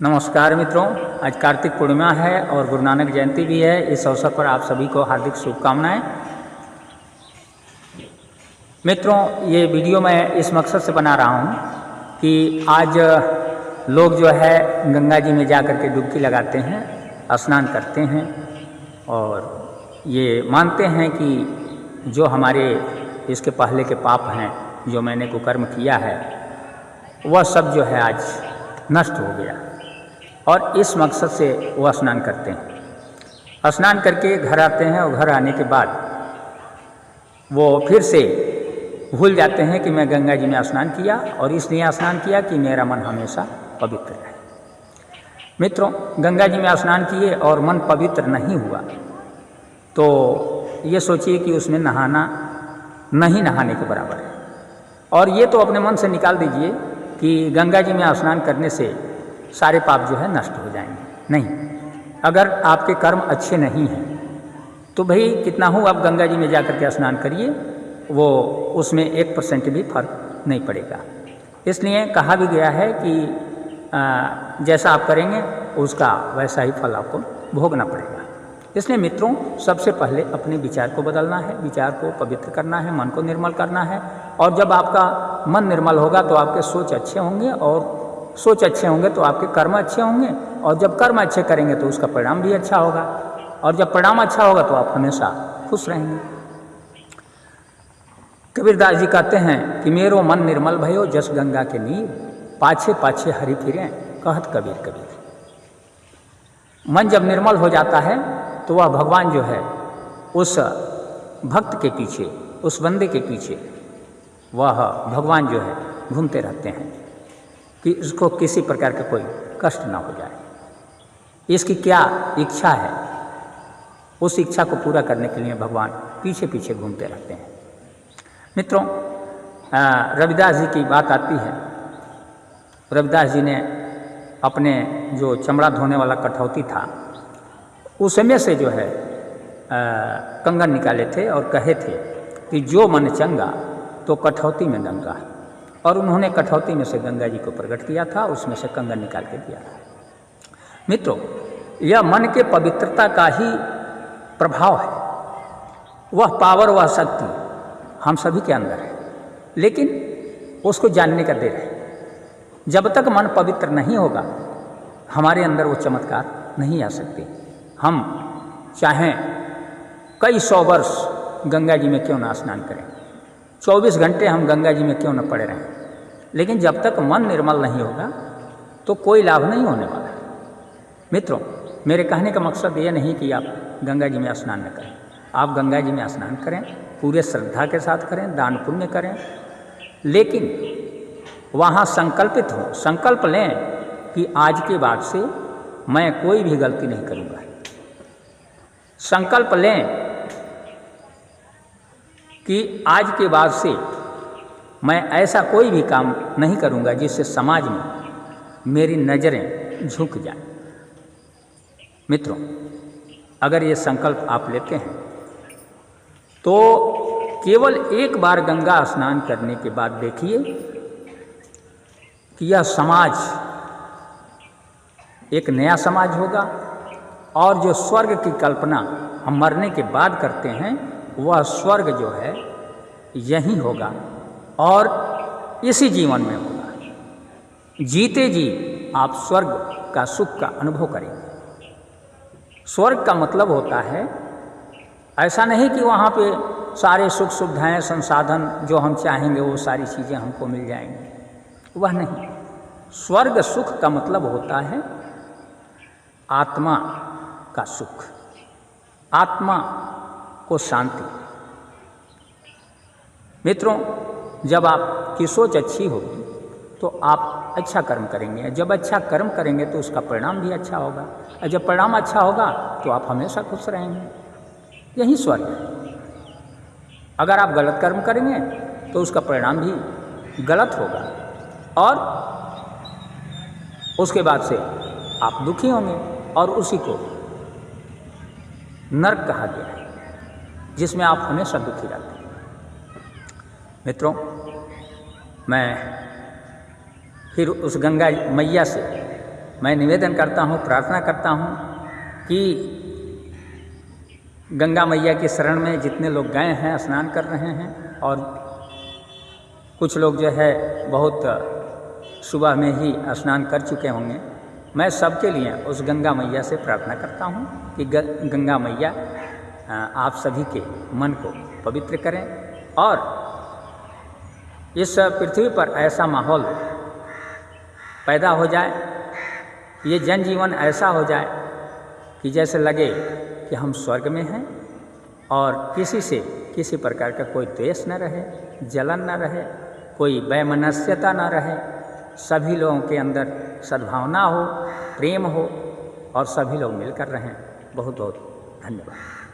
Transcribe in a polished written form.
नमस्कार मित्रों, आज कार्तिक पूर्णिमा है और गुरु नानक जयंती भी है। इस अवसर पर आप सभी को हार्दिक शुभकामनाएं। मित्रों, ये वीडियो मैं इस मकसद से बना रहा हूँ कि आज लोग जो है गंगा जी में जा कर के डुबकी लगाते हैं, स्नान करते हैं और ये मानते हैं कि जो हमारे इसके पहले के पाप हैं, जो मैंने कुकर्म किया है, वह सब जो है आज नष्ट हो गया और इस मकसद से वो स्नान करते हैं। स्नान करके घर आते हैं और घर आने के बाद वो फिर से भूल जाते हैं कि मैं गंगा जी में स्नान किया और इसलिए स्नान किया कि मेरा मन हमेशा पवित्र रहे। मित्रों, गंगा जी में स्नान किए और मन पवित्र नहीं हुआ तो ये सोचिए कि उसमें नहाना नहीं नहाने के बराबर है। और ये तो अपने मन से निकाल दीजिए कि गंगा जी में स्नान करने से सारे पाप जो है नष्ट हो जाएंगे। नहीं, अगर आपके कर्म अच्छे नहीं हैं तो भाई कितना हो आप गंगा जी में जाकर के स्नान करिए, वो उसमें 1% भी फर्क नहीं पड़ेगा। इसलिए कहा भी गया है कि जैसा आप करेंगे उसका वैसा ही फल आपको भोगना पड़ेगा। इसलिए मित्रों, सबसे पहले अपने विचार को बदलना है, विचार को पवित्र करना है, मन को निर्मल करना है। और जब आपका मन निर्मल होगा तो आपके सोच अच्छे होंगे और सोच अच्छे होंगे तो आपके कर्म अच्छे होंगे और जब कर्म अच्छे करेंगे तो उसका परिणाम भी अच्छा होगा और जब परिणाम अच्छा होगा तो आप हमेशा खुश रहेंगे। कबीरदास जी कहते हैं कि मेरो मन निर्मल भयो जस गंगा के नीर, पाछे पाछे हरि फिरें कहत कबीर कबीर। मन जब निर्मल हो जाता है तो वह भगवान जो है उस भक्त के पीछे, उस बंदे के पीछे वह भगवान जो है घूमते रहते हैं कि उसको किसी प्रकार का कोई कष्ट ना हो जाए। इसकी क्या इच्छा है, उस इच्छा को पूरा करने के लिए भगवान पीछे पीछे घूमते रहते हैं। मित्रों, रविदास जी की बात आती है। रविदास जी ने अपने जो चमड़ा धोने वाला कठौती था उसमें से जो है कंगन निकाले थे और कहे थे कि जो मन चंगा तो कठौती में गंगा। और उन्होंने कठौती में से गंगा जी को प्रकट किया था, उसमें से कंगन निकाल के दिया था। मित्रों, यह मन के पवित्रता का ही प्रभाव है। वह पावर, वह शक्ति हम सभी के अंदर है, लेकिन उसको जानने का देर है। जब तक मन पवित्र नहीं होगा हमारे अंदर वो चमत्कार नहीं आ सकते। हम चाहें कई 100 वर्ष गंगा जी में क्यों ना स्नान करें, 24 घंटे हम गंगा जी में क्यों न पड़े रहें, लेकिन जब तक मन निर्मल नहीं होगा तो कोई लाभ नहीं होने वाला। मित्रों, मेरे कहने का मकसद ये नहीं कि आप गंगा जी में स्नान न करें। आप गंगा जी में स्नान करें, पूरे श्रद्धा के साथ करें, दान पुण्य करें, लेकिन वहाँ संकल्पित हो, संकल्प लें कि आज के बाद से मैं कोई भी गलती नहीं करूँगा। संकल्प लें कि आज के बाद से मैं ऐसा कोई भी काम नहीं करूंगा जिससे समाज में मेरी नज़रें झुक जाएं। मित्रों, अगर ये संकल्प आप लेते हैं तो केवल एक बार गंगा स्नान करने के बाद देखिए कि यह समाज एक नया समाज होगा और जो स्वर्ग की कल्पना हम मरने के बाद करते हैं वह स्वर्ग जो है यही होगा और इसी जीवन में होगा। जीते जी आप स्वर्ग का सुख का अनुभव करेंगे। स्वर्ग का मतलब होता है ऐसा नहीं कि वहाँ पे सारे सुख सुविधाएं, संसाधन जो हम चाहेंगे वो सारी चीज़ें हमको मिल जाएंगी, वह नहीं। स्वर्ग सुख का मतलब होता है आत्मा का सुख, आत्मा को शांति। मित्रों, जब आपकी सोच अच्छी होगी तो आप अच्छा कर्म करेंगे। जब अच्छा कर्म करेंगे तो उसका परिणाम भी अच्छा होगा और जब परिणाम अच्छा होगा तो आप हमेशा खुश रहेंगे। यही स्वर्ग है। अगर आप गलत कर्म करेंगे तो उसका परिणाम भी गलत होगा और उसके बाद से आप दुखी होंगे और उसी को नरक कहा गया है, जिसमें आप हमेशा दुखी रहते हैं। मित्रों, मैं फिर उस गंगा मैया से मैं निवेदन करता हूँ, प्रार्थना करता हूँ कि गंगा मैया की शरण में जितने लोग गए हैं, स्नान कर रहे हैं, और कुछ लोग जो है बहुत सुबह में ही स्नान कर चुके होंगे, मैं सबके लिए उस गंगा मैया से प्रार्थना करता हूँ कि गंगा मैया आप सभी के मन को पवित्र करें और इस पृथ्वी पर ऐसा माहौल पैदा हो जाए, ये जनजीवन ऐसा हो जाए कि जैसे लगे कि हम स्वर्ग में हैं और किसी से किसी प्रकार का कोई द्वेष न रहे, जलन न रहे, कोई वैमनस्यता न रहे, सभी लोगों के अंदर सद्भावना हो, प्रेम हो और सभी लोग मिलकर रहें। बहुत बहुत धन्यवाद।